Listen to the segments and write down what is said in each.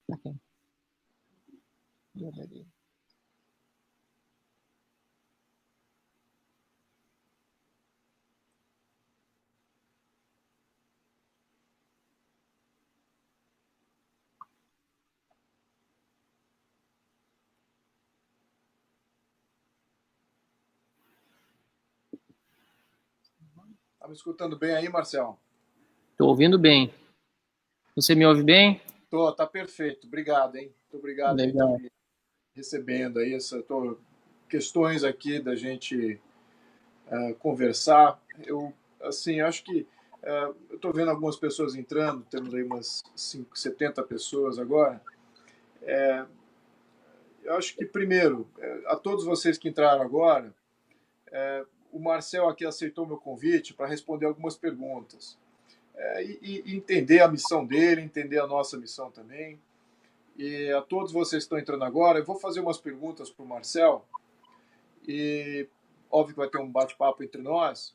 Tá me escutando bem aí, Marcel? Estou ouvindo bem. Você me ouve bem? Tá perfeito. Obrigado, hein? Muito obrigado. Legal. Aí, recebendo aí questões aqui da gente conversar. Eu acho que eu estou vendo algumas pessoas entrando, temos aí umas 70 pessoas agora. Eu acho que, primeiro, a todos vocês que entraram agora, o Marcel aqui aceitou meu convite para responder algumas perguntas. E entender a missão dele, entender a nossa missão também. E a todos vocês que estão entrando agora, eu vou fazer umas perguntas para o Marcel. E óbvio que vai ter um bate-papo entre nós,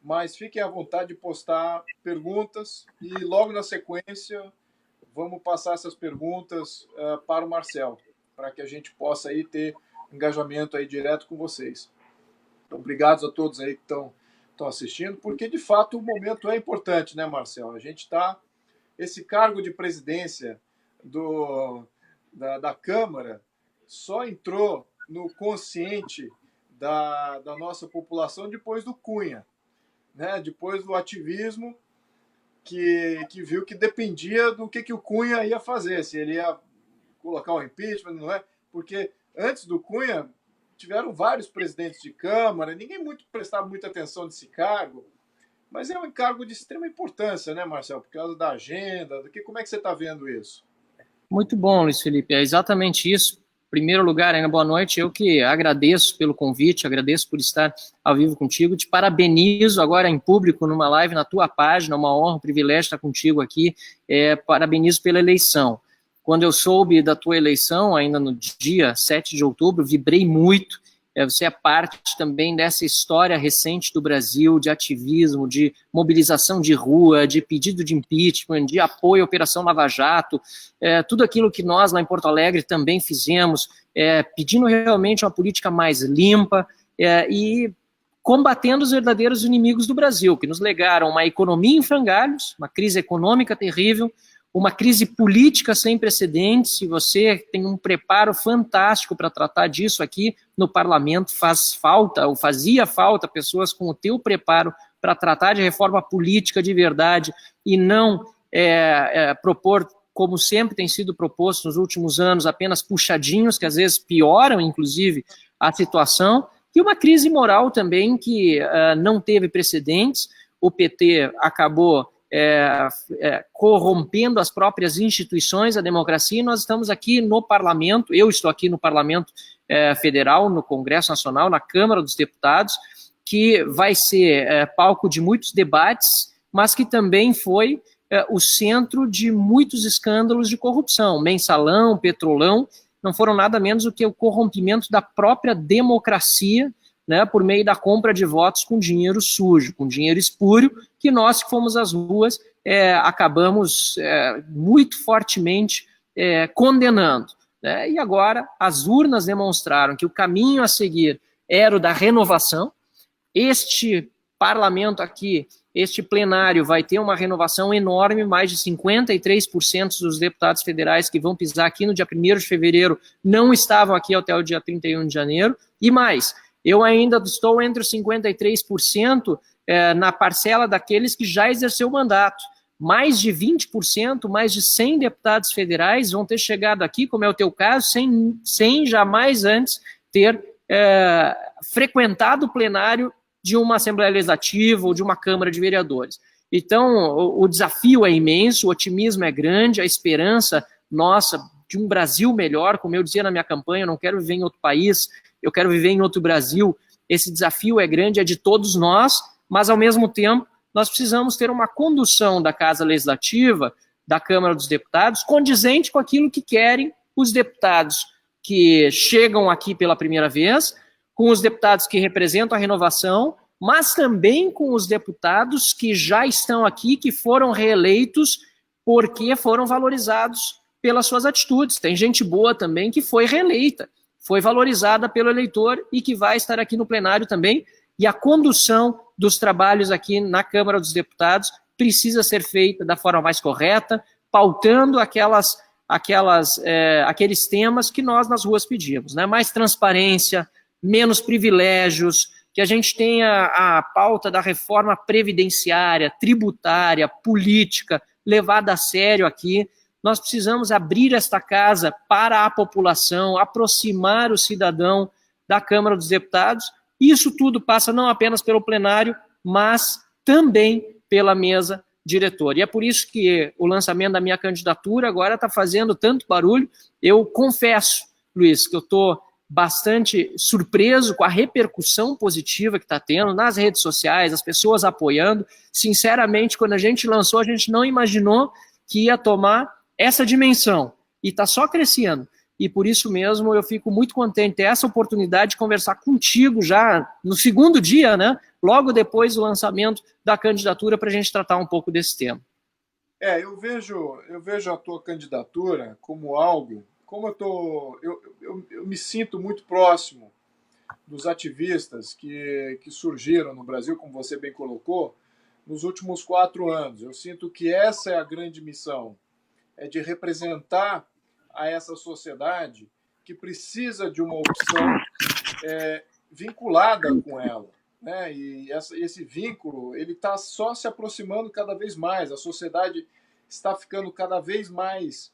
mas fiquem à vontade de postar perguntas e logo na sequência vamos passar essas perguntas para o Marcel, para que a gente possa aí ter engajamento aí direto com vocês. Então, obrigado a todos aí que estão assistindo, porque de fato o momento é importante, né, Marcel? A gente está... Esse cargo de presidência da Câmara só entrou no consciente da nossa população depois do Cunha, né? Depois do ativismo que viu que dependia do que o Cunha ia fazer, se ele ia colocar o impeachment, não é? Porque antes do Cunha tiveram vários presidentes de Câmara, ninguém prestava muita atenção nesse cargo, mas é um cargo de extrema importância, né, Marcel? Por causa da agenda, como é que você está vendo isso? Muito bom, Luiz Felipe, é exatamente isso. Em primeiro lugar, ainda boa noite, eu que agradeço pelo convite, agradeço por estar ao vivo contigo, te parabenizo agora em público, numa live na tua página, uma honra, um privilégio estar contigo aqui, parabenizo pela eleição. Quando eu soube da tua eleição, ainda no dia 7 de outubro, vibrei muito. Você é parte também dessa história recente do Brasil, de ativismo, de mobilização de rua, de pedido de impeachment, de apoio à Operação Lava Jato, tudo aquilo que nós lá em Porto Alegre também fizemos, pedindo realmente uma política mais limpa e combatendo os verdadeiros inimigos do Brasil, que nos legaram uma economia em frangalhos, uma crise econômica terrível, uma crise política sem precedentes, e você tem um preparo fantástico para tratar disso aqui no parlamento. Faz falta, ou fazia falta, pessoas com o teu preparo para tratar de reforma política de verdade e não propor, como sempre tem sido proposto nos últimos anos, apenas puxadinhos que às vezes pioram, inclusive, a situação, e uma crise moral também que não teve precedentes. O PT acabou corrompendo as próprias instituições, a democracia, e nós estamos aqui no parlamento, eu estou aqui no parlamento federal, no Congresso Nacional, na Câmara dos Deputados, que vai ser palco de muitos debates, mas que também foi o centro de muitos escândalos de corrupção. Mensalão, Petrolão, não foram nada menos do que o corrompimento da própria democracia, né, por meio da compra de votos com dinheiro sujo, com dinheiro espúrio, que nós que fomos às ruas acabamos muito fortemente condenando. Né? E agora as urnas demonstraram que o caminho a seguir era o da renovação. Este parlamento aqui, este plenário vai ter uma renovação enorme, mais de 53% dos deputados federais que vão pisar aqui no dia 1º de fevereiro não estavam aqui até o dia 31 de janeiro, e mais, eu ainda estou entre os 53% na parcela daqueles que já exerceu o mandato. Mais de 20%, mais de 100 deputados federais vão ter chegado aqui, como é o teu caso, sem jamais antes ter frequentado o plenário de uma Assembleia Legislativa ou de uma Câmara de Vereadores. Então, o desafio é imenso, o otimismo é grande, a esperança nossa de um Brasil melhor, como eu dizia na minha campanha, eu não quero viver em outro país, eu quero viver em outro Brasil. Esse desafio é grande, é de todos nós, mas ao mesmo tempo nós precisamos ter uma condução da Casa Legislativa, da Câmara dos Deputados, condizente com aquilo que querem os deputados que chegam aqui pela primeira vez, com os deputados que representam a renovação, mas também com os deputados que já estão aqui, que foram reeleitos porque foram valorizados pelas suas atitudes. Tem gente boa também que foi reeleita, foi valorizada pelo eleitor e que vai estar aqui no plenário também. E a condução dos trabalhos aqui na Câmara dos Deputados precisa ser feita da forma mais correta, pautando aqueles temas que nós nas ruas pedimos, né? Mais transparência, menos privilégios, que a gente tenha a pauta da reforma previdenciária, tributária, política, levada a sério aqui. Nós precisamos abrir esta casa para a população, aproximar o cidadão da Câmara dos Deputados. Isso tudo passa não apenas pelo plenário, mas também pela mesa diretora. E é por isso que o lançamento da minha candidatura agora está fazendo tanto barulho. Eu confesso, Luiz, que eu estou bastante surpreso com a repercussão positiva que está tendo nas redes sociais, as pessoas apoiando. Sinceramente, quando a gente lançou, a gente não imaginou que ia tomar essa dimensão. E está só crescendo. E por isso mesmo eu fico muito contente de ter essa oportunidade de conversar contigo já no segundo dia, né? Logo depois do lançamento da candidatura, para a gente tratar um pouco desse tema. Eu vejo a tua candidatura como algo, como eu me sinto muito próximo dos ativistas que surgiram no Brasil, como você bem colocou, nos últimos 4 anos. Eu sinto que essa é a grande missão, é de representar a essa sociedade que precisa de uma opção vinculada com ela, né? E esse vínculo ele está só se aproximando cada vez mais. A sociedade está ficando cada vez mais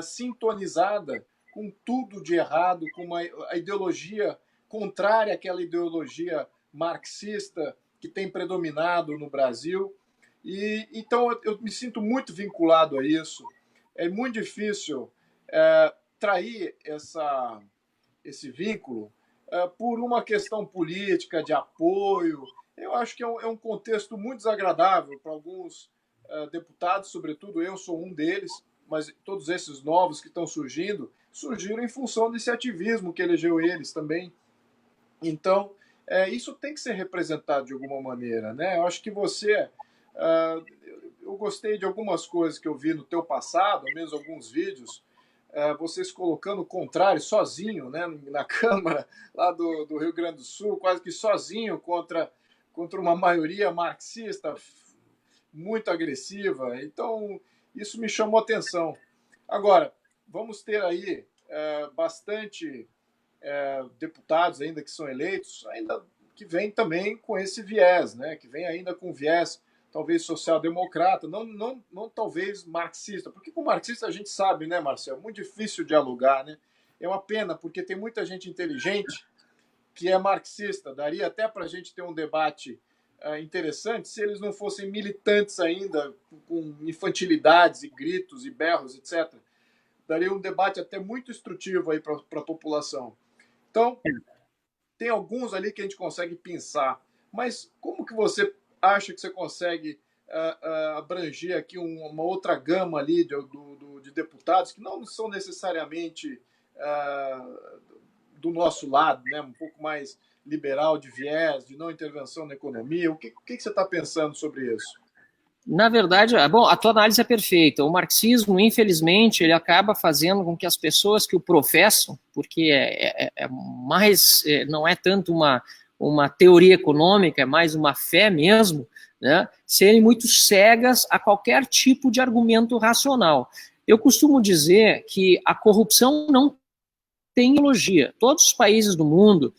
sintonizada com tudo de errado, com a ideologia contrária àquela ideologia marxista que tem predominado no Brasil. E então eu me sinto muito vinculado a isso. É muito difícil trair esse vínculo por uma questão política, de apoio. Eu acho que é um contexto muito desagradável para alguns deputados, sobretudo eu sou um deles, mas todos esses novos que estão surgiram em função desse ativismo que elegeu eles também. Então, isso tem que ser representado de alguma maneira, né? Eu acho que você... eu gostei de algumas coisas que eu vi no teu passado, ao menos alguns vídeos, vocês colocando o contrário, sozinho, né, na Câmara lá do Rio Grande do Sul, quase que sozinho contra uma maioria marxista muito agressiva. Então, isso me chamou a atenção. Agora, vamos ter aí bastante deputados ainda que são eleitos, ainda que vem também com esse viés, né, que vem ainda com viés talvez social-democrata, não talvez marxista, porque com marxista a gente sabe, né, Marcelo, é muito difícil dialogar, né? É uma pena, porque tem muita gente inteligente que é marxista, daria até para a gente ter um debate interessante se eles não fossem militantes ainda, com infantilidades e gritos e berros, etc. Daria um debate até muito instrutivo aí para a população. Então, tem alguns ali que a gente consegue pensar, mas como que você acha que você consegue abranger aqui uma outra gama ali de deputados que não são necessariamente do nosso lado, né? Um pouco mais liberal, de viés, de não intervenção na economia? O que você está pensando sobre isso? Na verdade, bom, a tua análise é perfeita. O marxismo, infelizmente, ele acaba fazendo com que as pessoas que o professam, porque não é tanto uma teoria econômica, é mais uma fé mesmo, né, serem muito cegas a qualquer tipo de argumento racional. Eu costumo dizer que a corrupção não tem ideologia. Todos os países do mundo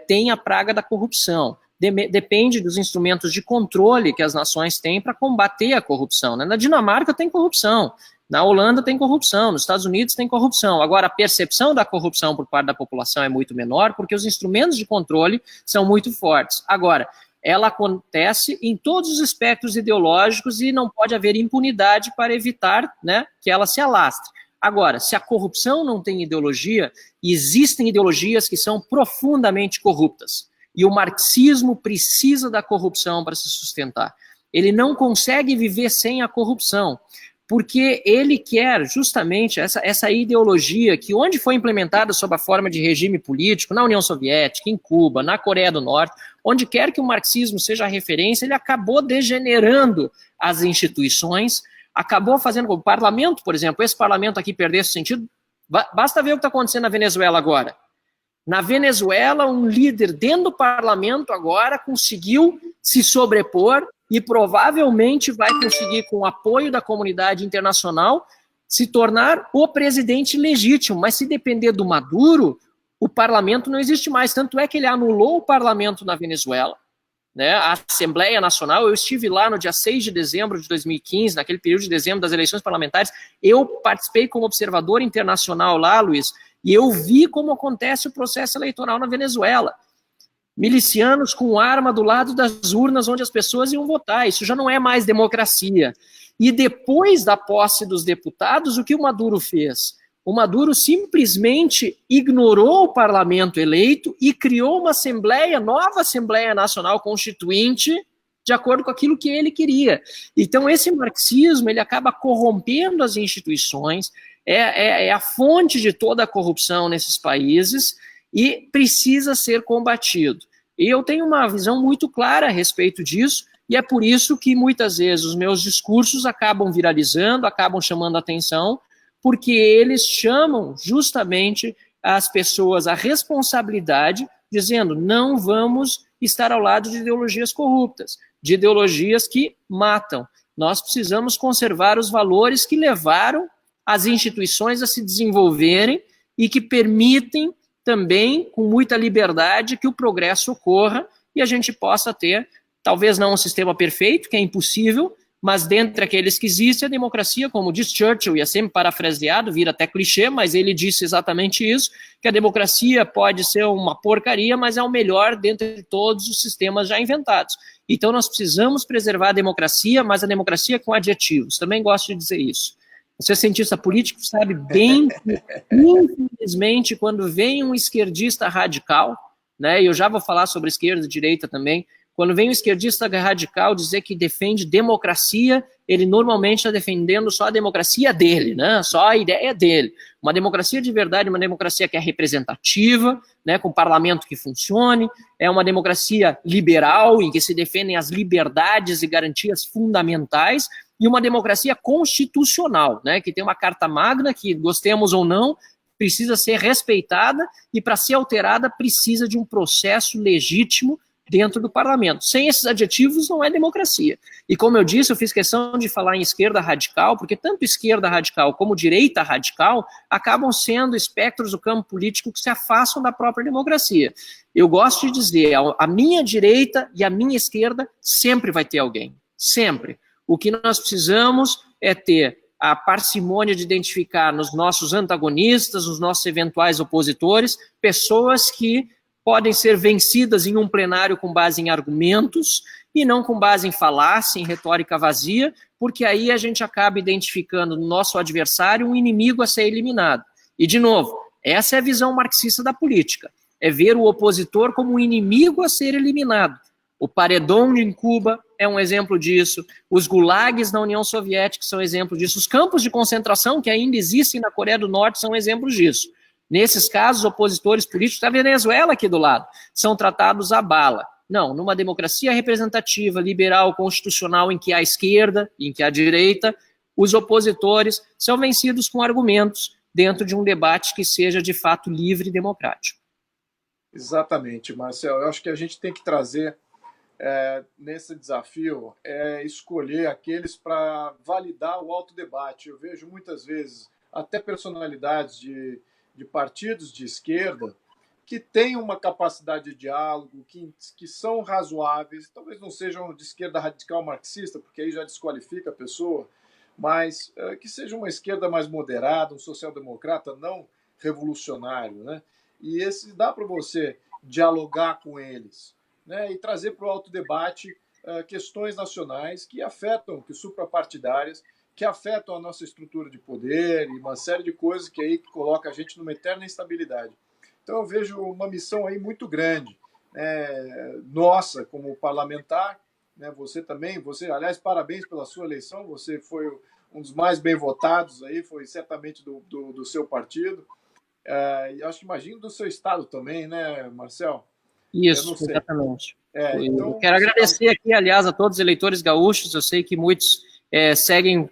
têm a praga da corrupção. Depende dos instrumentos de controle que as nações têm para combater a corrupção, né? Na Dinamarca tem corrupção, na Holanda tem corrupção, nos Estados Unidos tem corrupção. Agora, a percepção da corrupção por parte da população é muito menor porque os instrumentos de controle são muito fortes. Agora, ela acontece em todos os espectros ideológicos e não pode haver impunidade para evitar, né, que ela se alastre. Agora, se a corrupção não tem ideologia, existem ideologias que são profundamente corruptas. E o marxismo precisa da corrupção para se sustentar. Ele não consegue viver sem a corrupção, porque ele quer justamente essa ideologia que onde foi implementada sob a forma de regime político, na União Soviética, em Cuba, na Coreia do Norte, onde quer que o marxismo seja a referência, ele acabou degenerando as instituições, acabou fazendo com o parlamento, por exemplo, esse parlamento aqui perdesse o sentido. Basta ver o que está acontecendo na Venezuela agora. Na Venezuela, um líder dentro do parlamento agora conseguiu se sobrepor e provavelmente vai conseguir, com o apoio da comunidade internacional, se tornar o presidente legítimo. Mas se depender do Maduro, o parlamento não existe mais. Tanto é que ele anulou o parlamento na Venezuela, né? A Assembleia Nacional. Eu estive lá no dia 6 de dezembro de 2015, naquele período de dezembro das eleições parlamentares. Eu participei como observador internacional lá, Luiz, e eu vi como acontece o processo eleitoral na Venezuela. Milicianos com arma do lado das urnas onde as pessoas iam votar. Isso já não é mais democracia. E depois da posse dos deputados, o que o Maduro fez? O Maduro simplesmente ignorou o parlamento eleito e criou uma nova Assembleia Nacional Constituinte, de acordo com aquilo que ele queria. Então, esse marxismo, ele acaba corrompendo as instituições, é a fonte de toda a corrupção nesses países e precisa ser combatido. E eu tenho uma visão muito clara a respeito disso, e é por isso que muitas vezes os meus discursos acabam viralizando, acabam chamando atenção, porque eles chamam justamente as pessoas à responsabilidade, dizendo: não vamos estar ao lado de ideologias corruptas, de ideologias que matam. Nós precisamos conservar os valores que levaram as instituições a se desenvolverem e que permitem também, com muita liberdade, que o progresso ocorra e a gente possa ter, talvez não um sistema perfeito, que é impossível, mas dentre aqueles que existem, a democracia, como diz Churchill, e é sempre parafraseado, vira até clichê, mas ele disse exatamente isso, que a democracia pode ser uma porcaria, mas é o melhor dentre todos os sistemas já inventados. Então nós precisamos preservar a democracia, mas a democracia com adjetivos. Também gosto de dizer isso. Você é cientista político, sabe bem que, infelizmente, quando vem um esquerdista radical, né, e eu já vou falar sobre esquerda e direita também, quando vem um esquerdista radical dizer que defende democracia, ele normalmente está defendendo só a democracia dele, né? Só a ideia dele. Uma democracia de verdade, uma democracia que é representativa, né, com parlamento que funcione, é uma democracia liberal, em que se defendem as liberdades e garantias fundamentais, e uma democracia constitucional, né, que tem uma carta magna que, gostemos ou não, precisa ser respeitada e, para ser alterada, precisa de um processo legítimo dentro do parlamento. Sem esses adjetivos não é democracia. E como eu disse, eu fiz questão de falar em esquerda radical, porque tanto esquerda radical como direita radical acabam sendo espectros do campo político que se afastam da própria democracia. Eu gosto de dizer, a minha direita e a minha esquerda sempre vai ter alguém. Sempre. O que nós precisamos é ter a parcimônia de identificar nos nossos antagonistas, nos nossos eventuais opositores, pessoas que podem ser vencidas em um plenário com base em argumentos e não com base em falácia, em retórica vazia, porque aí a gente acaba identificando no nosso adversário um inimigo a ser eliminado. E, de novo, essa é a visão marxista da política, é ver o opositor como um inimigo a ser eliminado. O paredão em Cuba é um exemplo disso, os gulags na União Soviética são exemplo disso, os campos de concentração que ainda existem na Coreia do Norte são exemplos disso. Nesses casos, opositores políticos da Venezuela aqui do lado são tratados à bala. Não, numa democracia representativa, liberal, constitucional, em que há esquerda, em que há direita, os opositores são vencidos com argumentos dentro de um debate que seja de fato livre e democrático. Exatamente, Marcel. Eu acho que a gente tem que trazer nesse desafio escolher aqueles para validar o autodebate. Eu vejo muitas vezes até personalidades de partidos de esquerda que têm uma capacidade de diálogo, que são razoáveis, talvez não sejam de esquerda radical marxista, porque aí já desqualifica a pessoa, mas que seja uma esquerda mais moderada, um social-democrata não revolucionário, né? E esse dá para você dialogar com eles, né? E trazer para o autodebate questões nacionais que suprapartidárias, que afetam a nossa estrutura de poder e uma série de coisas que aí coloca a gente numa eterna instabilidade. Então eu vejo uma missão aí muito grande, nossa, como parlamentar, né, você também, aliás, parabéns pela sua eleição, você foi um dos mais bem votados aí, foi certamente do seu partido, e acho que imagino do seu estado também, né, Marcel? Isso, exatamente. Então, quero agradecer aqui, aliás, a todos os eleitores gaúchos, eu sei que muitos seguem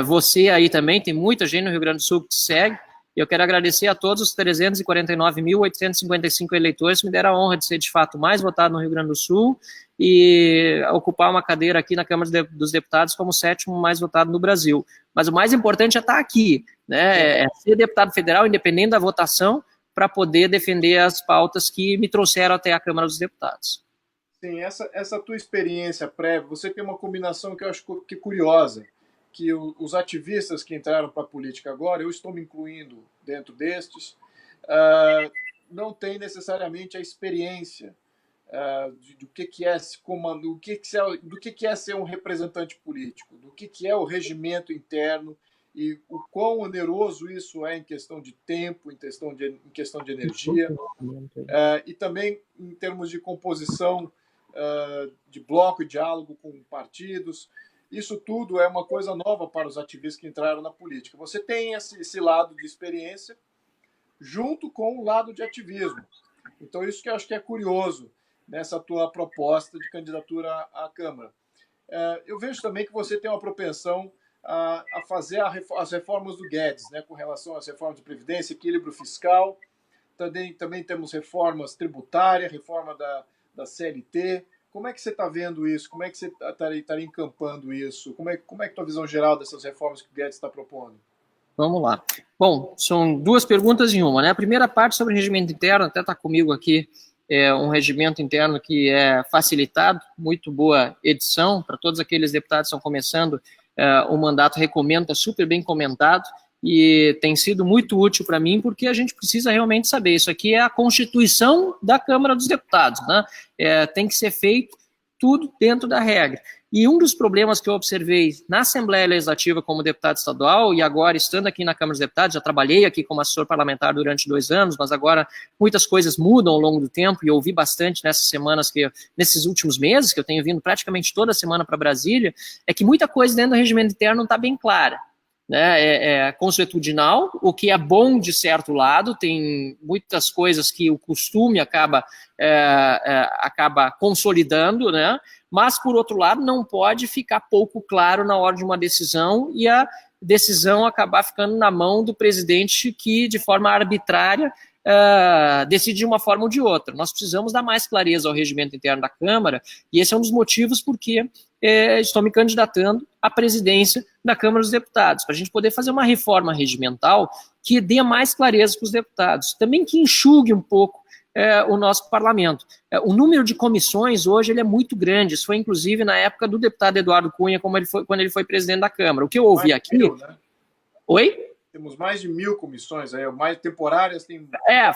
você aí também, tem muita gente no Rio Grande do Sul que te segue. Eu quero agradecer a todos os 349.855 eleitores que me deram a honra de ser, de fato, mais votado no Rio Grande do Sul e ocupar uma cadeira aqui na Câmara dos Deputados como o 7º mais votado no Brasil. Mas o mais importante é estar aqui, né? É ser deputado federal, independente da votação, para poder defender as pautas que me trouxeram até a Câmara dos Deputados. Sim, essa tua experiência prévia, você tem uma combinação que eu acho que curiosa, que os ativistas que entraram para a política agora, eu estou me incluindo dentro destes, não têm necessariamente a experiência do que é ser um representante político, do que é o regimento interno e o quão oneroso isso é em questão de tempo, em questão de energia, e também em termos de composição de bloco e diálogo com partidos. Isso tudo é uma coisa nova para os ativistas que entraram na política. Você tem esse lado de experiência junto com o lado de ativismo. Então, isso que eu acho que é curioso nessa tua proposta de candidatura à Câmara. Eu vejo também que você tem uma propensão a fazer as reformas do Guedes, né, com relação às reformas de Previdência, equilíbrio fiscal. Também temos reformas tributárias, reforma da CLT. Como é que você está vendo isso? Como é que você estaria encampando isso? Como é que a tua visão geral dessas reformas que o Guedes está propondo? Vamos lá. Bom, são duas perguntas em uma, né? A primeira parte sobre o regimento interno, até está comigo aqui, um regimento interno que é facilitado, muito boa edição, para todos aqueles deputados que estão começando o mandato, recomendo, está super bem comentado, e tem sido muito útil para mim, porque a gente precisa realmente saber, isso aqui é a Constituição da Câmara dos Deputados, né? Tem que ser feito tudo dentro da regra. E um dos problemas que eu observei na Assembleia Legislativa como deputado estadual, e agora estando aqui na Câmara dos Deputados, já trabalhei aqui como assessor parlamentar durante 2 anos, mas agora muitas coisas mudam ao longo do tempo, e eu ouvi bastante nesses últimos meses, que eu tenho vindo praticamente toda semana para Brasília, é que muita coisa dentro do regimento interno não está bem clara. Né, consuetudinal, o que é bom de certo lado, tem muitas coisas que o costume acaba consolidando, né, mas, por outro lado, não pode ficar pouco claro na hora de uma decisão e a decisão acabar ficando na mão do presidente que, de forma arbitrária, decide de uma forma ou de outra. Nós precisamos dar mais clareza ao regimento interno da Câmara, e esse é um dos motivos porque estou me candidatando à presidência da Câmara dos Deputados, para a gente poder fazer uma reforma regimental que dê mais clareza para os deputados, também que enxugue um pouco o nosso parlamento. O número de comissões hoje ele é muito grande, isso foi inclusive na época do deputado Eduardo Cunha, quando ele foi presidente da Câmara. O que eu ouvi aqui... Né? Oi? Temos mais de 1.000 comissões, mais temporárias tem...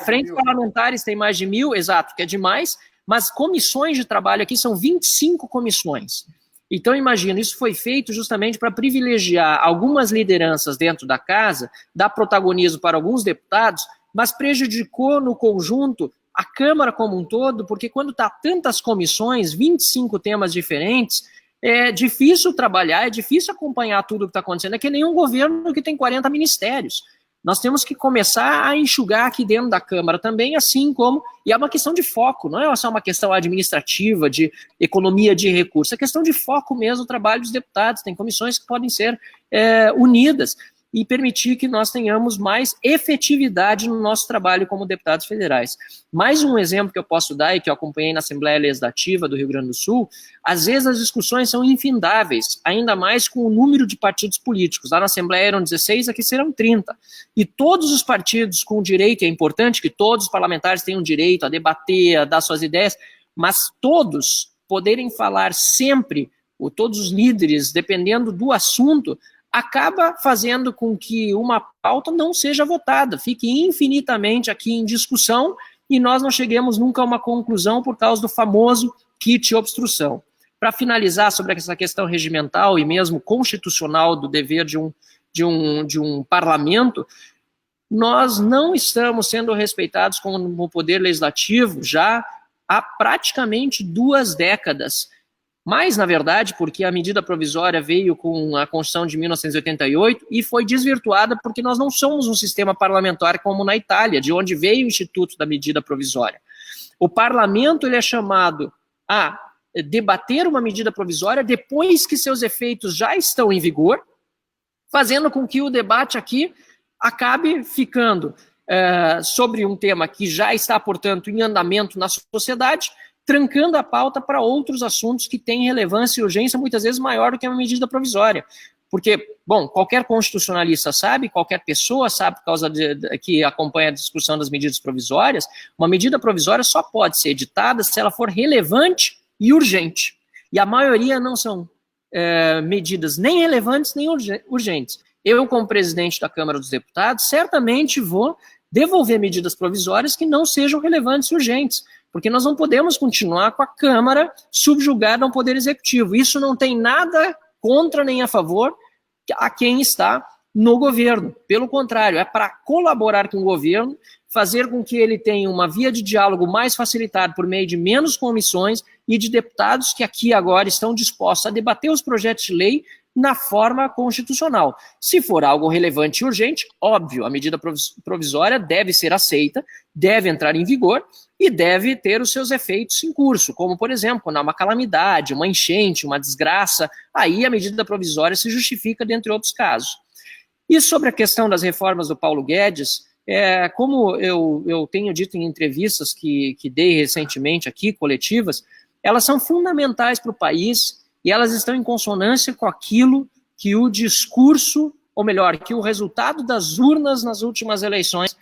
frentes parlamentares tem mais de 1.000, exato, que é demais, mas comissões de trabalho aqui são 25 comissões. Então, imagina, isso foi feito justamente para privilegiar algumas lideranças dentro da casa, dar protagonismo para alguns deputados, mas prejudicou no conjunto a Câmara como um todo, porque quando está tantas comissões, 25 temas diferentes, é difícil trabalhar, é difícil acompanhar tudo o que está acontecendo. É que nenhum governo que tem 40 ministérios. Nós temos que começar a enxugar aqui dentro da Câmara também, assim como... E é uma questão de foco, não é só uma questão administrativa, de economia de recursos, é questão de foco mesmo, o trabalho dos deputados. Tem comissões que podem ser unidas e permitir que nós tenhamos mais efetividade no nosso trabalho como deputados federais. Mais um exemplo que eu posso dar e que eu acompanhei na Assembleia Legislativa do Rio Grande do Sul, às vezes as discussões são infindáveis, ainda mais com o número de partidos políticos. Lá na Assembleia eram 16, aqui serão 30. E todos os partidos com direito, é importante que todos os parlamentares tenham direito a debater, a dar suas ideias, mas todos poderem falar sempre, ou todos os líderes, dependendo do assunto, acaba fazendo com que uma pauta não seja votada, fique infinitamente aqui em discussão e nós não cheguemos nunca a uma conclusão por causa do famoso kit obstrução. Para finalizar sobre essa questão regimental e mesmo constitucional do dever de um parlamento, nós não estamos sendo respeitados como poder legislativo já há praticamente 2 décadas. Mas, na verdade, porque a medida provisória veio com a Constituição de 1988 e foi desvirtuada porque nós não somos um sistema parlamentar como na Itália, de onde veio o Instituto da Medida Provisória. O parlamento ele é chamado a debater uma medida provisória depois que seus efeitos já estão em vigor, fazendo com que o debate aqui acabe ficando sobre um tema que já está, portanto, em andamento na sociedade, trancando a pauta para outros assuntos que têm relevância e urgência muitas vezes maior do que uma medida provisória. Porque, bom, qualquer constitucionalista sabe, qualquer pessoa sabe, por causa que acompanha a discussão das medidas provisórias, uma medida provisória só pode ser editada se ela for relevante e urgente. E a maioria não são medidas nem relevantes nem urgentes. Eu, como presidente da Câmara dos Deputados, certamente vou devolver medidas provisórias que não sejam relevantes e urgentes, porque nós não podemos continuar com a Câmara subjugada ao Poder Executivo. Isso não tem nada contra nem a favor a quem está no governo. Pelo contrário, é para colaborar com o governo, fazer com que ele tenha uma via de diálogo mais facilitada por meio de menos comissões e de deputados que aqui agora estão dispostos a debater os projetos de lei na forma constitucional. Se for algo relevante e urgente, óbvio, a medida provisória deve ser aceita, deve entrar em vigor e deve ter os seus efeitos em curso, como, por exemplo, quando há uma calamidade, uma enchente, uma desgraça, aí a medida provisória se justifica, dentre outros casos. E sobre a questão das reformas do Paulo Guedes, como eu tenho dito em entrevistas que dei recentemente aqui, coletivas, elas são fundamentais para o país e elas estão em consonância com aquilo que o discurso, ou melhor, que o resultado das urnas nas últimas eleições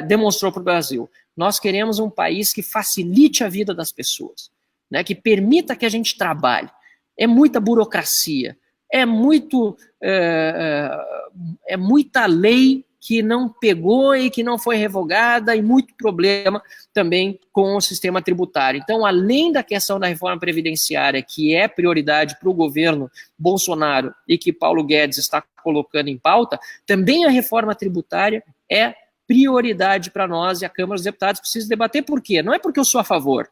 demonstrou para o Brasil. Nós queremos um país que facilite a vida das pessoas, né, que permita que a gente trabalhe. É muita burocracia, é muita lei que não pegou e que não foi revogada e muito problema também com o sistema tributário. Então, além da questão da reforma previdenciária, que é prioridade para o governo Bolsonaro e que Paulo Guedes está colocando em pauta, também a reforma tributária é prioridade para nós e a Câmara dos Deputados precisa debater. Por quê? Não é porque eu sou a favor,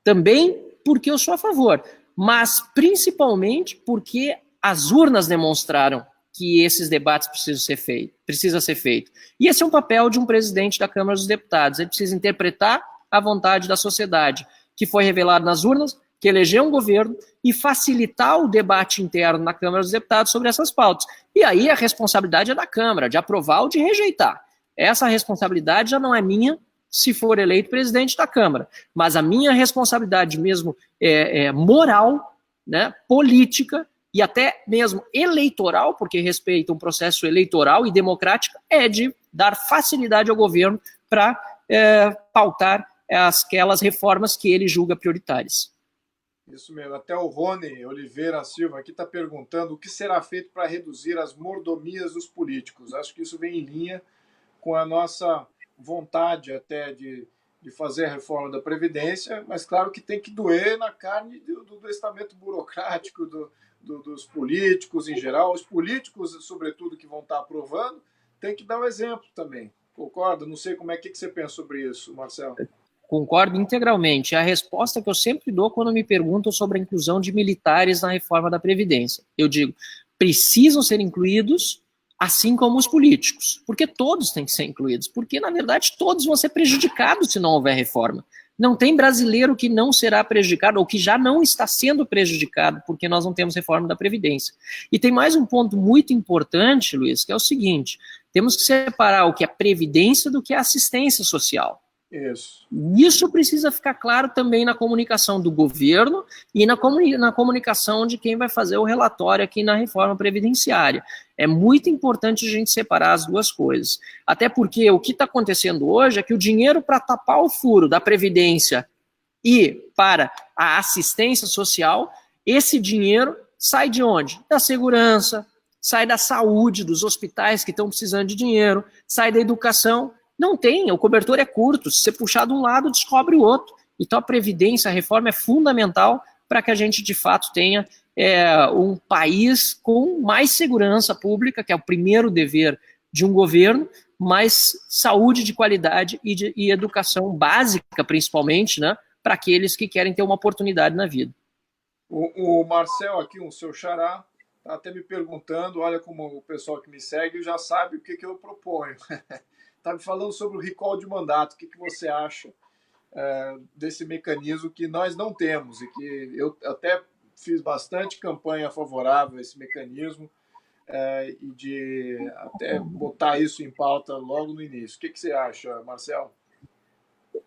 também porque eu sou a favor, mas principalmente porque as urnas demonstraram que esses debates precisam ser feitos. E esse é um papel de um presidente da Câmara dos Deputados. Ele precisa interpretar a vontade da sociedade, que foi revelada nas urnas, que elegeu um governo, e facilitar o debate interno na Câmara dos Deputados sobre essas pautas. E aí a responsabilidade é da Câmara, de aprovar ou de rejeitar. Essa responsabilidade já não é minha, se for eleito presidente da Câmara, mas a minha responsabilidade mesmo moral, né, política, e até mesmo eleitoral, porque respeita um processo eleitoral e democrático, é de dar facilidade ao governo para pautar aquelas reformas que ele julga prioritárias. Isso mesmo. Até o Rony Oliveira Silva aqui está perguntando o que será feito para reduzir as mordomias dos políticos. Acho que isso vem em linha com a nossa vontade até de fazer a reforma da Previdência, mas claro que tem que doer na carne do estamento burocrático, dos políticos em geral. Os políticos, sobretudo, que vão estar aprovando, tem que dar o exemplo também. Concorda? Não sei como é que você pensa sobre isso, Marcelo. Concordo integralmente. É a resposta que eu sempre dou quando me perguntam sobre a inclusão de militares na reforma da Previdência. Eu digo, precisam ser incluídos, assim como os políticos, porque todos têm que ser incluídos, porque, na verdade, todos vão ser prejudicados se não houver reforma. Não tem brasileiro que não será prejudicado ou que já não está sendo prejudicado porque nós não temos reforma da Previdência. E tem mais um ponto muito importante, Luiz, que é o seguinte: temos que separar o que é previdência do que é assistência social. Isso precisa ficar claro também na comunicação do governo e na comunicação de quem vai fazer o relatório aqui na reforma previdenciária. É muito importante a gente separar as duas coisas. Até porque o que está acontecendo hoje é que o dinheiro para tapar o furo da Previdência e para a assistência social, esse dinheiro sai de onde? Da segurança, sai da saúde, dos hospitais que estão precisando de dinheiro, sai da educação. Não tem, o cobertor é curto, se você puxar de um lado, descobre o outro. Então a Previdência, a reforma é fundamental para que a gente de fato tenha um país com mais segurança pública, que é o primeiro dever de um governo, mais saúde de qualidade e educação básica, principalmente, né, para aqueles que querem ter uma oportunidade na vida. O Marcel aqui, o seu xará, está até me perguntando, olha como o pessoal que me segue já sabe o que eu proponho. Está me falando sobre o recall de mandato. O que você acha desse mecanismo que nós não temos e que eu até fiz bastante campanha favorável a esse mecanismo. e de até botar isso em pauta logo no início. O que você acha, Marcelo?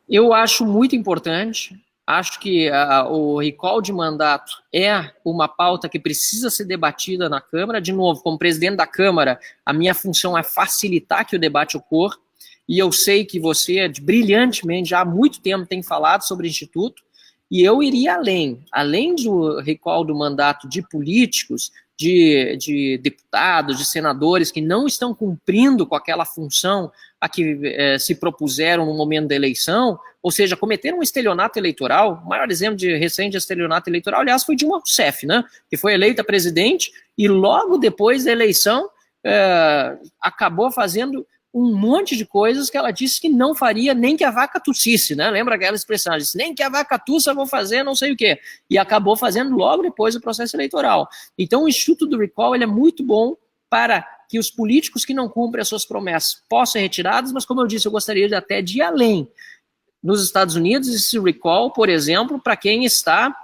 Eu acho muito importante. Acho que o recall de mandato é uma pauta que precisa ser debatida na Câmara. De novo, como presidente da Câmara, a minha função é facilitar que o debate ocorra. E eu sei que você, brilhantemente, já há muito tempo tem falado sobre o Instituto. E eu iria além do recall do mandato de políticos, de deputados, de senadores que não estão cumprindo com aquela função a que se propuseram no momento da eleição, ou seja, cometeram um estelionato eleitoral. O maior exemplo de recente estelionato eleitoral, aliás, foi Dilma Rousseff, né, que foi eleita presidente e logo depois da eleição acabou fazendo um monte de coisas que ela disse que não faria nem que a vaca tossisse, né? Lembra aquela expressão? Ela disse, nem que a vaca tussa vou fazer não sei o quê. E acabou fazendo logo depois do processo eleitoral. Então o Instituto do Recall ele é muito bom para que os políticos que não cumprem as suas promessas possam ser retirados, mas como eu disse, eu gostaria até de ir além. Nos Estados Unidos, esse recall, por exemplo, para quem está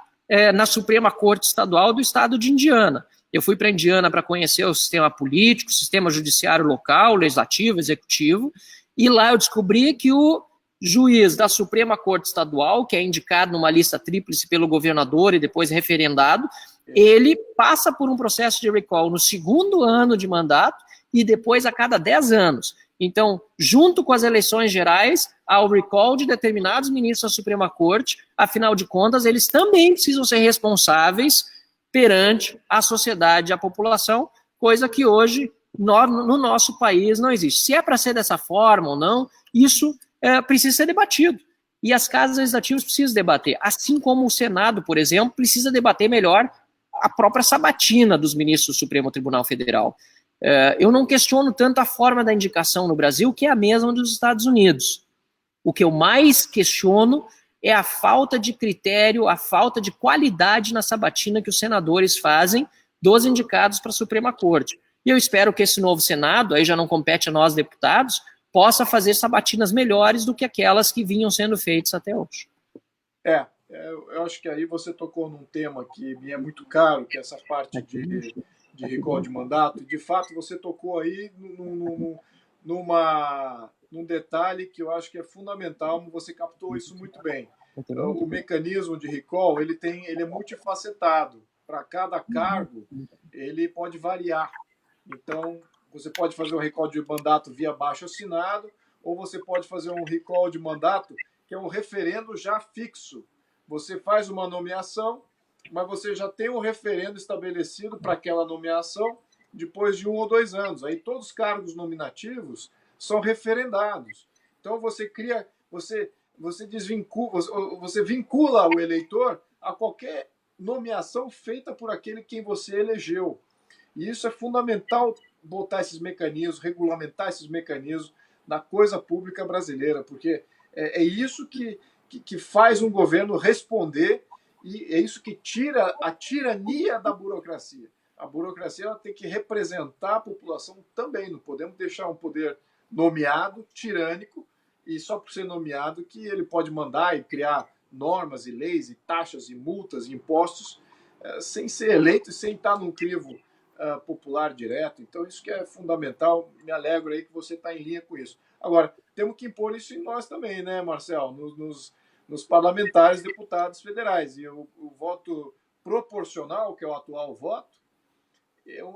na Suprema Corte Estadual do estado de Indiana. Eu fui para Indiana para conhecer o sistema político, o sistema judiciário local, legislativo, executivo, e lá eu descobri que o juiz da Suprema Corte Estadual, que é indicado numa lista tríplice pelo governador e depois referendado, ele passa por um processo de recall no segundo ano de mandato e depois a cada 10 anos. Então, junto com as eleições gerais, há o recall de determinados ministros da Suprema Corte, afinal de contas, eles também precisam ser responsáveis perante a sociedade e a população, coisa que hoje no nosso país não existe. Se é para ser dessa forma ou não, isso precisa ser debatido. E as casas legislativas precisam debater, assim como o Senado, por exemplo, precisa debater melhor a própria sabatina dos ministros do Supremo Tribunal Federal. Eu não questiono tanto a forma da indicação no Brasil, que é a mesma dos Estados Unidos. O que eu mais questiono é a falta de critério, a falta de qualidade na sabatina que os senadores fazem dos indicados para a Suprema Corte. E eu espero que esse novo Senado, aí já não compete a nós deputados, possa fazer sabatinas melhores do que aquelas que vinham sendo feitas até hoje. Eu acho que aí você tocou num tema que me é muito caro, que é essa parte de recall de mandato. De fato, você tocou aí num detalhe que eu acho que é fundamental, você captou isso muito bem. O mecanismo de recall ele é multifacetado. Para cada cargo, ele pode variar. Então, você pode fazer um recall de mandato via abaixo-assinado, ou você pode fazer um recall de mandato que é um referendo já fixo. Você faz uma nomeação, mas você já tem um referendo estabelecido para aquela nomeação depois de 1 ou 2 anos. Aí todos os cargos nominativos são referendados. Então você vincula o eleitor a qualquer nomeação feita por aquele quem você elegeu. E isso é fundamental botar esses mecanismos, regulamentar esses mecanismos na coisa pública brasileira, porque é isso que faz um governo responder e é isso que tira a tirania da burocracia. A burocracia ela tem que representar a população também. Não podemos deixar um poder nomeado, tirânico, e só por ser nomeado que ele pode mandar e criar normas e leis e taxas e multas e impostos sem ser eleito e sem estar num crivo popular direto. Então isso que é fundamental. Me alegro aí que você está em linha com isso. Agora, temos que impor isso em nós também, né, Marcelo? Nos parlamentares, deputados federais. E o voto proporcional, que é o atual voto,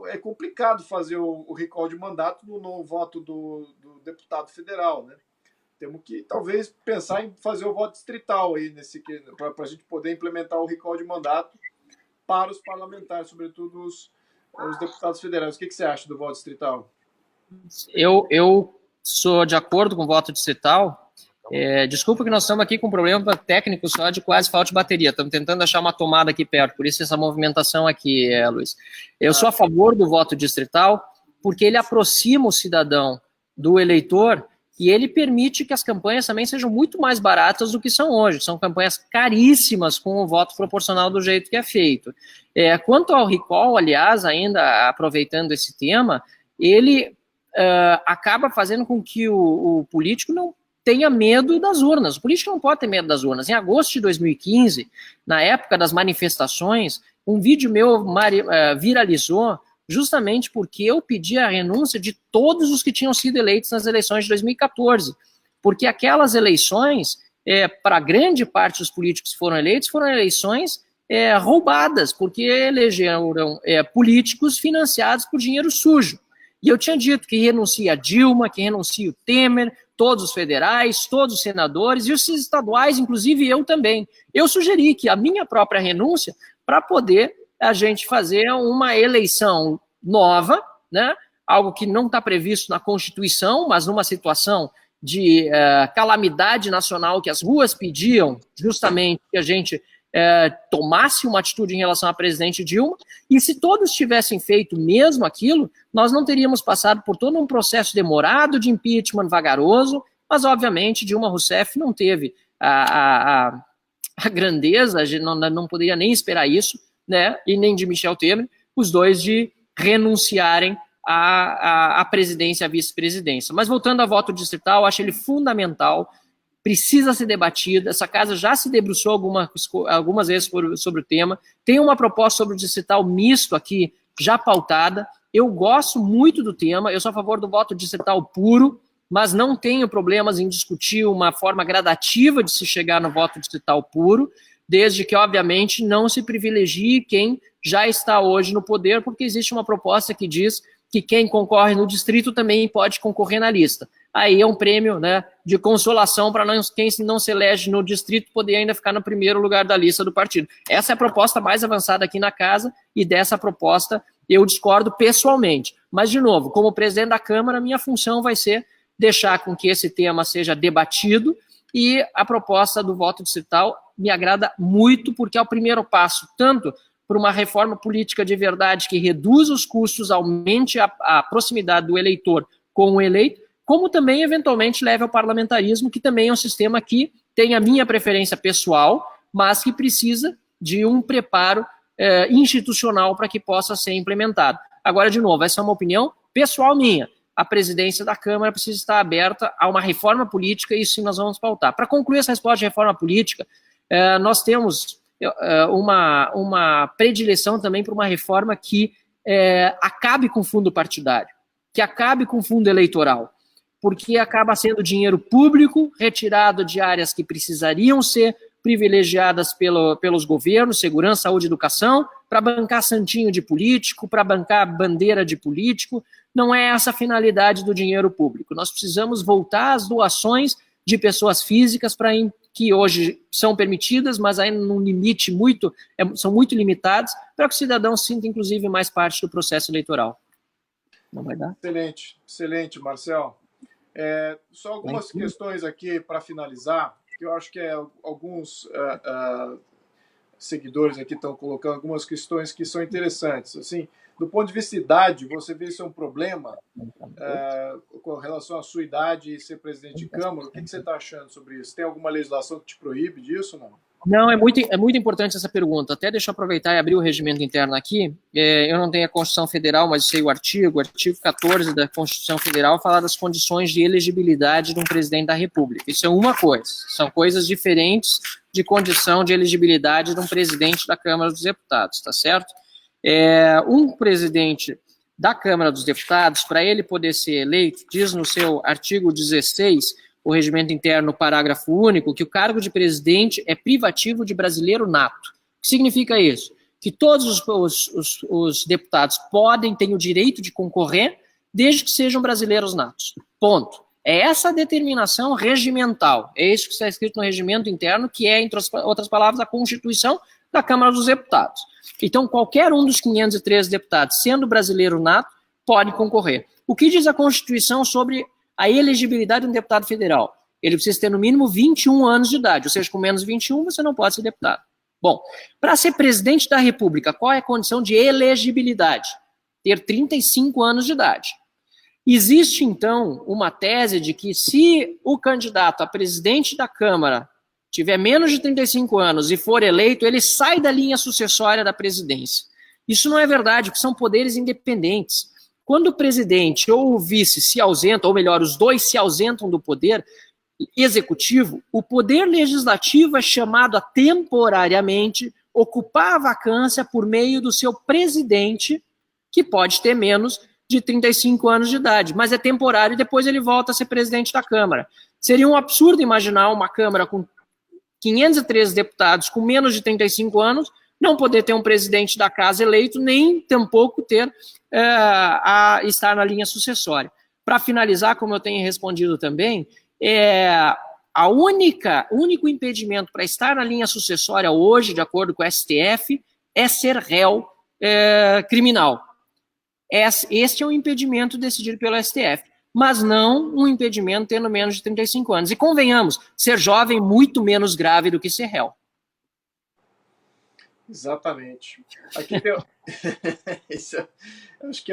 é complicado fazer o recall de mandato no voto do deputado federal, né? Temos que, talvez, pensar em fazer o voto distrital aí, para a gente poder implementar o recall de mandato para os parlamentares, sobretudo os deputados federais. O que você acha do voto distrital? Eu sou de acordo com o voto distrital. Desculpa que nós estamos aqui com um problema técnico só de quase falta de bateria. Estamos tentando achar uma tomada aqui perto, por isso essa movimentação aqui, Luiz. Eu sou a favor do voto distrital porque ele aproxima o cidadão do eleitor e ele permite que as campanhas também sejam muito mais baratas do que são hoje. São campanhas caríssimas com o voto proporcional do jeito que é feito. Quanto ao recall, aliás, ainda aproveitando esse tema, ele acaba fazendo com que o político não tenha medo das urnas. O político não pode ter medo das urnas. Em agosto de 2015, na época das manifestações, um vídeo meu viralizou justamente porque eu pedi a renúncia de todos os que tinham sido eleitos nas eleições de 2014, porque aquelas eleições, para grande parte dos políticos que foram eleições roubadas, porque elegeram políticos financiados por dinheiro sujo. E eu tinha dito que renuncia a Dilma, que renuncia o Temer, todos os federais, todos os senadores e os estaduais, inclusive eu também. Eu sugeri que a minha própria renúncia, para poder a gente fazer uma eleição nova, né? Algo que não está previsto na Constituição, mas numa situação de calamidade nacional que as ruas pediam justamente que a gente tomasse uma atitude em relação à presidente Dilma, e se todos tivessem feito mesmo aquilo, nós não teríamos passado por todo um processo demorado de impeachment, vagaroso, mas obviamente Dilma Rousseff não teve a grandeza, a gente não poderia nem esperar isso, né, e nem de Michel Temer, os dois de renunciarem à presidência, à vice-presidência. Mas voltando ao voto distrital, acho ele fundamental, precisa ser debatido. Essa casa já se debruçou algumas vezes sobre o tema. Tem uma proposta sobre o distrital misto aqui, já pautada. Eu gosto muito do tema, eu sou a favor do voto distrital puro, mas não tenho problemas em discutir uma forma gradativa de se chegar no voto distrital puro, desde que, obviamente, não se privilegie quem já está hoje no poder, porque existe uma proposta que diz que quem concorre no distrito também pode concorrer na lista. Aí é um prêmio, né, de consolação para quem não se elege no distrito poder ainda ficar no primeiro lugar da lista do partido. Essa é a proposta mais avançada aqui na casa, e dessa proposta eu discordo pessoalmente. Mas, de novo, como presidente da Câmara, minha função vai ser deixar com que esse tema seja debatido, e a proposta do voto distrital me agrada muito, porque é o primeiro passo, tanto para uma reforma política de verdade que reduza os custos, aumente a proximidade do eleitor com o eleito, como também, eventualmente, leve ao parlamentarismo, que também é um sistema que tem a minha preferência pessoal, mas que precisa de um preparo institucional para que possa ser implementado. Agora, de novo, essa é uma opinião pessoal minha. A presidência da Câmara precisa estar aberta a uma reforma política, e isso sim nós vamos pautar. Para concluir essa resposta de reforma política, nós temos uma predileção também para uma reforma que acabe com o fundo partidário, que acabe com o fundo eleitoral, porque acaba sendo dinheiro público retirado de áreas que precisariam ser privilegiadas pelos governos, segurança, saúde e educação, para bancar santinho de político, para bancar bandeira de político. Não é essa a finalidade do dinheiro público. Nós precisamos voltar às doações de pessoas físicas que hoje são permitidas, mas ainda num limite são muito limitados, para que o cidadão sinta, inclusive, mais parte do processo eleitoral. Não vai dar? Excelente, excelente, Marcel. Só algumas questões aqui para finalizar, que eu acho que alguns seguidores aqui estão colocando algumas questões que são interessantes. Assim, do ponto de vista de idade, você vê isso é um problema com relação à sua idade e ser presidente de Câmara? O que você está achando sobre isso? Tem alguma legislação que te proíbe disso ou não? Não, é muito importante essa pergunta. Até deixa eu aproveitar e abrir o regimento interno aqui. Eu não tenho a Constituição Federal, mas sei o artigo 14 da Constituição Federal fala das condições de elegibilidade de um presidente da República. Isso é uma coisa. São coisas diferentes de condição de elegibilidade de um presidente da Câmara dos Deputados, tá certo? Um presidente da Câmara dos Deputados, para ele poder ser eleito, diz no seu artigo 16, o regimento interno, parágrafo único, que o cargo de presidente é privativo de brasileiro nato. O que significa isso? Que todos os deputados têm o direito de concorrer, desde que sejam brasileiros natos. Ponto. É essa a determinação regimental. É isso que está escrito no regimento interno, que é, entre outras palavras, a Constituição da Câmara dos Deputados. Então, qualquer um dos 513 deputados, sendo brasileiro nato, pode concorrer. O que diz a Constituição sobre a elegibilidade de um deputado federal? Ele precisa ter no mínimo 21 anos de idade, ou seja, com menos de 21 você não pode ser deputado. Bom, para ser presidente da República, qual é a condição de elegibilidade? Ter 35 anos de idade. Existe, então, uma tese de que se o candidato a presidente da Câmara tiver menos de 35 anos e for eleito, ele sai da linha sucessória da presidência. Isso não é verdade, porque são poderes independentes. Quando o presidente ou o vice se ausentam, ou melhor, os dois se ausentam do poder executivo, o poder legislativo é chamado a temporariamente ocupar a vacância por meio do seu presidente, que pode ter menos de 35 anos de idade, mas é temporário e depois ele volta a ser presidente da Câmara. Seria um absurdo imaginar uma Câmara com 513 deputados com menos de 35 anos não poder ter um presidente da casa eleito, nem tampouco ter estar na linha sucessória. Para finalizar, como eu tenho respondido também, o único impedimento para estar na linha sucessória hoje, de acordo com o STF, é ser réu criminal. Este é um impedimento decidido pelo STF, mas não um impedimento tendo menos de 35 anos. E convenhamos, ser jovem é muito menos grave do que ser réu. Exatamente. Aqui tem... acho que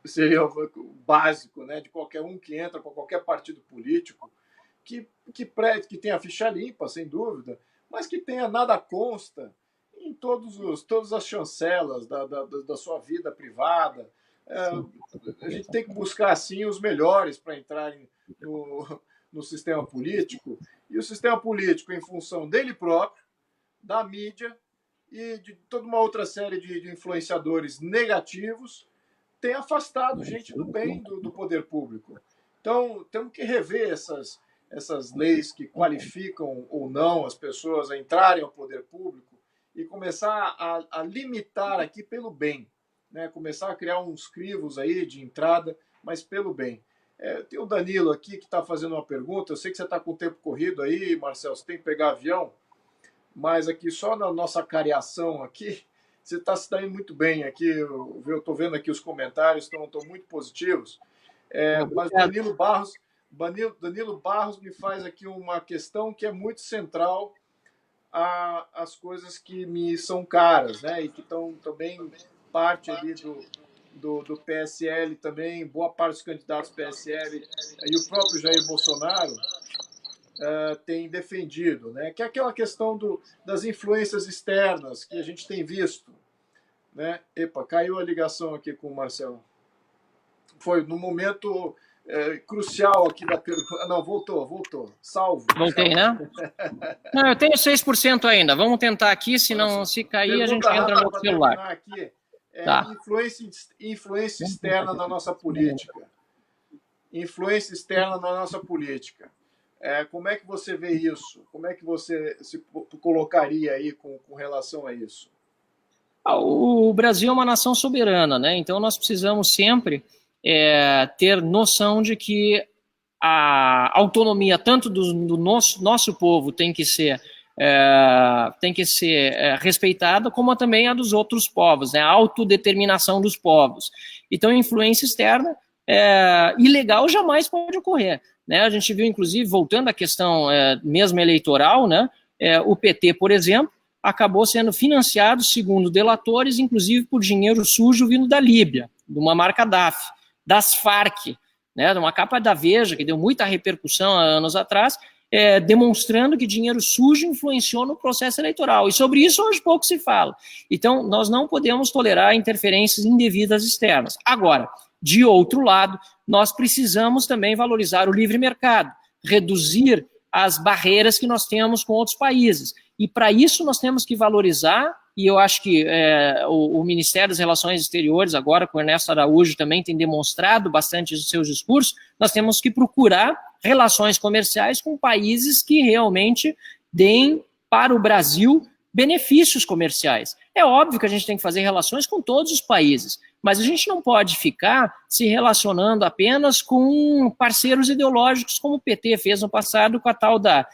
seria o básico, né, de qualquer um que entra para qualquer partido político, que tenha ficha limpa, sem dúvida, mas que tenha nada consta em todas as chancelas da sua vida privada. A gente tem que buscar, assim, os melhores para entrarem no sistema político, e o sistema político, em função dele próprio, da mídia e de toda uma outra série de influenciadores negativos, tem afastado gente do bem do poder público. Então, temos que rever essas leis que qualificam ou não as pessoas a entrarem ao poder público e começar a limitar aqui pelo bem, né? Começar a criar uns crivos aí de entrada, mas pelo bem. Tem o Danilo aqui que está fazendo uma pergunta. Eu sei que você está com o tempo corrido aí, Marcelo, você tem que pegar avião, mas aqui só na nossa cariação aqui, você está se dando muito bem aqui. Eu estou vendo aqui os comentários, estão muito positivos. Mas o Danilo Barros me faz aqui uma questão que é muito central às coisas que me são caras, né? E que estão também parte ali do PSL também, boa parte dos candidatos PSL e o próprio Jair Bolsonaro tem defendido, né? Que é aquela questão das influências externas que a gente tem visto, né? Epa, caiu a ligação aqui com o Marcelo. Foi no momento crucial aqui da pergunta. Não, voltou. Salvo. Voltei, né? Não, eu tenho 6% ainda. Vamos tentar aqui, senão se cair a gente entra no celular. Aqui, tá. Influência externa na nossa política. Influência externa na nossa política. Como é que você vê isso? Como é que você se colocaria aí com relação a isso? O Brasil é uma nação soberana, né? Então nós precisamos sempre ter noção de que a autonomia tanto do nosso povo tem que ser respeitada, como também a dos outros povos, né? A autodeterminação dos povos. Então, influência externa ilegal jamais pode ocorrer, né? A gente viu, inclusive, voltando à questão mesmo eleitoral, né? O PT, por exemplo, acabou sendo financiado, segundo delatores, inclusive por dinheiro sujo vindo da Líbia, de uma marca DAF, das Farc, né? De uma capa da Veja, que deu muita repercussão há anos atrás, demonstrando que dinheiro sujo influenciou no processo eleitoral. E sobre isso hoje pouco se fala. Então, nós não podemos tolerar interferências indevidas externas. Agora, de outro lado, nós precisamos também valorizar o livre mercado, reduzir as barreiras que nós temos com outros países. E para isso nós temos que valorizar, e eu acho que o Ministério das Relações Exteriores, agora com o Ernesto Araújo, também tem demonstrado bastante os seus discursos, nós temos que procurar relações comerciais com países que realmente deem para o Brasil benefícios comerciais. É óbvio que a gente tem que fazer relações com todos os países, mas a gente não pode ficar se relacionando apenas com parceiros ideológicos, como o PT fez no passado com a tal da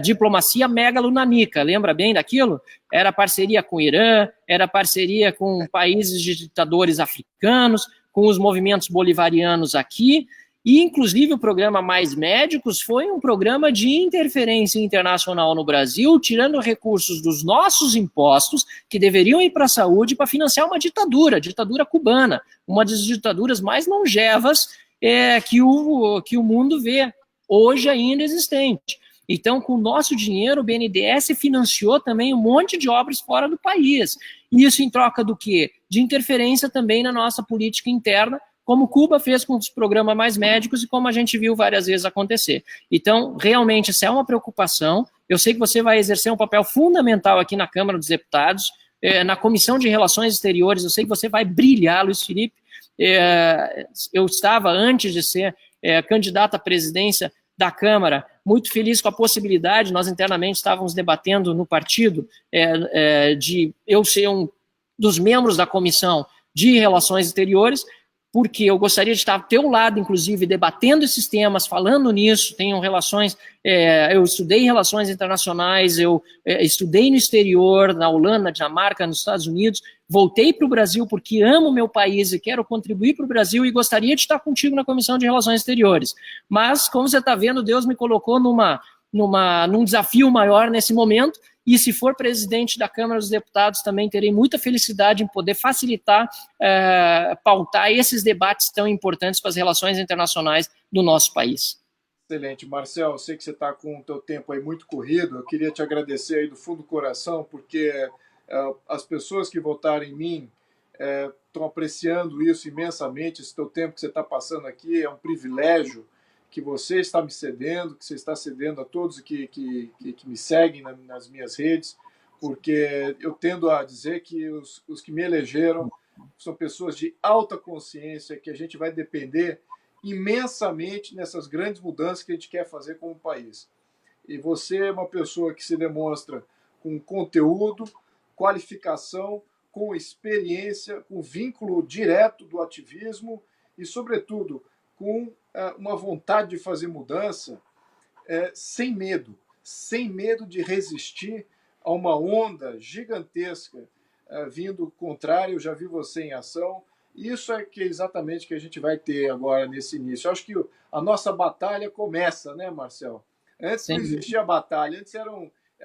diplomacia megalomaníaca. Lembra bem daquilo? Era parceria com o Irã, era parceria com países de ditadores africanos, com os movimentos bolivarianos aqui, e inclusive o programa Mais Médicos foi um programa de interferência internacional no Brasil, tirando recursos dos nossos impostos, que deveriam ir para a saúde, para financiar uma ditadura, a ditadura cubana, uma das ditaduras mais longevas que o mundo vê, hoje ainda existente. Então, com o nosso dinheiro, o BNDES financiou também um monte de obras fora do país. Isso em troca do quê? De interferência também na nossa política interna, como Cuba fez com os programas Mais Médicos e como a gente viu várias vezes acontecer. Então, realmente, isso é uma preocupação. Eu sei que você vai exercer um papel fundamental aqui na Câmara dos Deputados, na Comissão de Relações Exteriores. Eu sei que você vai brilhar, Luiz Felipe. Eu estava, antes de ser candidato à presidência da Câmara, muito feliz com a possibilidade, nós internamente estávamos debatendo no partido, de eu ser um dos membros da Comissão de Relações Exteriores, porque eu gostaria de estar ao teu lado, inclusive, debatendo esses temas, falando nisso. Tenho relações, eu estudei relações internacionais, eu estudei no exterior, na Holanda, na Dinamarca, nos Estados Unidos, voltei para o Brasil porque amo meu país e quero contribuir para o Brasil e gostaria de estar contigo na Comissão de Relações Exteriores. Mas, como você está vendo, Deus me colocou num desafio maior nesse momento, e se for presidente da Câmara dos Deputados, também terei muita felicidade em poder facilitar, pautar esses debates tão importantes para as relações internacionais do nosso país. Excelente. Marcel, eu sei que você está com o teu tempo aí muito corrido, eu queria te agradecer aí do fundo do coração, porque as pessoas que votaram em mim estão apreciando isso imensamente, esse teu tempo que você está passando aqui é um privilégio que você está me cedendo, que você está cedendo a todos que me seguem nas minhas redes, porque eu tendo a dizer que os que me elegeram são pessoas de alta consciência, que a gente vai depender imensamente nessas grandes mudanças que a gente quer fazer como país. E você é uma pessoa que se demonstra com conteúdo, qualificação, com experiência, com vínculo direto do ativismo e, sobretudo, com uma vontade de fazer mudança sem medo de resistir a uma onda gigantesca vindo contrário. Eu já vi você em ação. Isso é exatamente que a gente vai ter agora nesse início. Eu acho que a nossa batalha começa, né, Marcel? Antes não existia batalha, antes era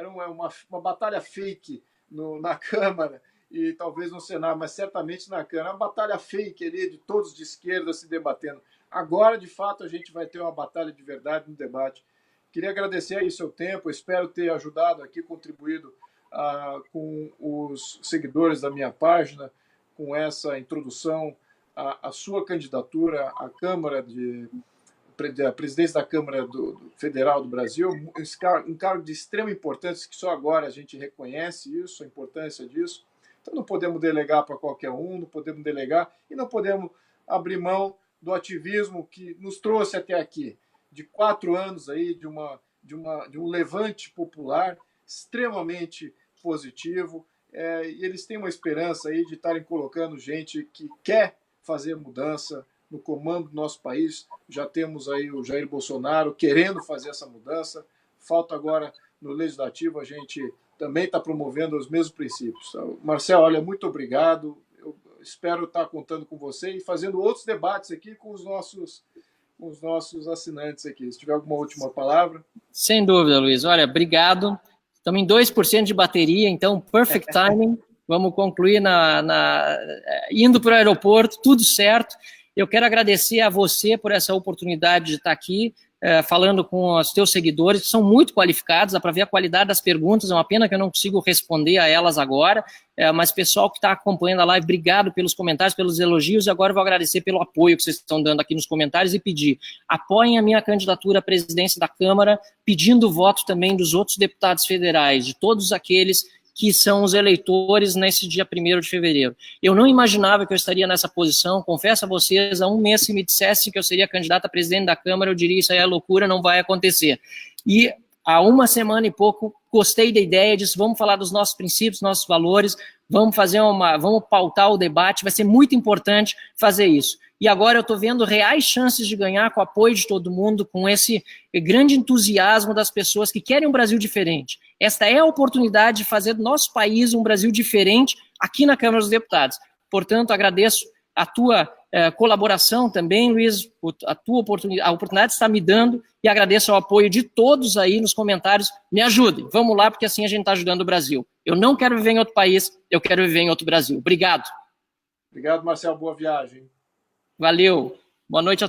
uma batalha fake na Câmara e talvez no Senado, mas certamente na Câmara. Uma batalha fake ali de todos de esquerda se debatendo. Agora, de fato, a gente vai ter uma batalha de verdade no debate. Queria agradecer aí o seu tempo, espero ter ajudado aqui, contribuído com os seguidores da minha página, com essa introdução à sua candidatura à Câmara a presidência da Câmara Federal do Brasil, um cargo de extrema importância, que só agora a gente reconhece isso, a importância disso. Então não podemos delegar para qualquer um, não podemos delegar e não podemos abrir mão do ativismo que nos trouxe até aqui, de 4 anos aí de um levante popular extremamente positivo, e eles têm uma esperança aí de estarem colocando gente que quer fazer mudança no comando do nosso país. Já temos aí o Jair Bolsonaro querendo fazer essa mudança, falta agora no Legislativo a gente também está promovendo os mesmos princípios. Marcel, olha, muito obrigado. Eu espero estar contando com você e fazendo outros debates aqui com os nossos assinantes aqui. Se tiver alguma última palavra. Sem dúvida, Luiz. Olha, obrigado. Estamos em 2% de bateria, então, perfect timing. Vamos concluir indo para o aeroporto, tudo certo. Eu quero agradecer a você por essa oportunidade de estar aqui, falando com os teus seguidores, que são muito qualificados, dá para ver a qualidade das perguntas, é uma pena que eu não consigo responder a elas agora, mas pessoal que está acompanhando a live, obrigado pelos comentários, pelos elogios, e agora eu vou agradecer pelo apoio que vocês estão dando aqui nos comentários e pedir, apoiem a minha candidatura à presidência da Câmara, pedindo o voto também dos outros deputados federais, de todos aqueles que são os eleitores nesse dia 1º de fevereiro. Eu não imaginava que eu estaria nessa posição, confesso a vocês, há um mês se me dissesse que eu seria candidato a presidente da Câmara, eu diria isso aí é loucura, não vai acontecer. E há uma semana e pouco, gostei da ideia, disse, vamos falar dos nossos princípios, nossos valores, vamos pautar o debate, vai ser muito importante fazer isso. E agora eu estou vendo reais chances de ganhar com o apoio de todo mundo, com esse grande entusiasmo das pessoas que querem um Brasil diferente. Esta é a oportunidade de fazer do nosso país um Brasil diferente aqui na Câmara dos Deputados. Portanto, agradeço a tua colaboração também, Luiz, a oportunidade que está me dando, e agradeço ao apoio de todos aí nos comentários. Me ajudem, vamos lá, porque assim a gente está ajudando o Brasil. Eu não quero viver em outro país, eu quero viver em outro Brasil. Obrigado. Obrigado, Marcel. Boa viagem. Valeu. Boa noite a todos.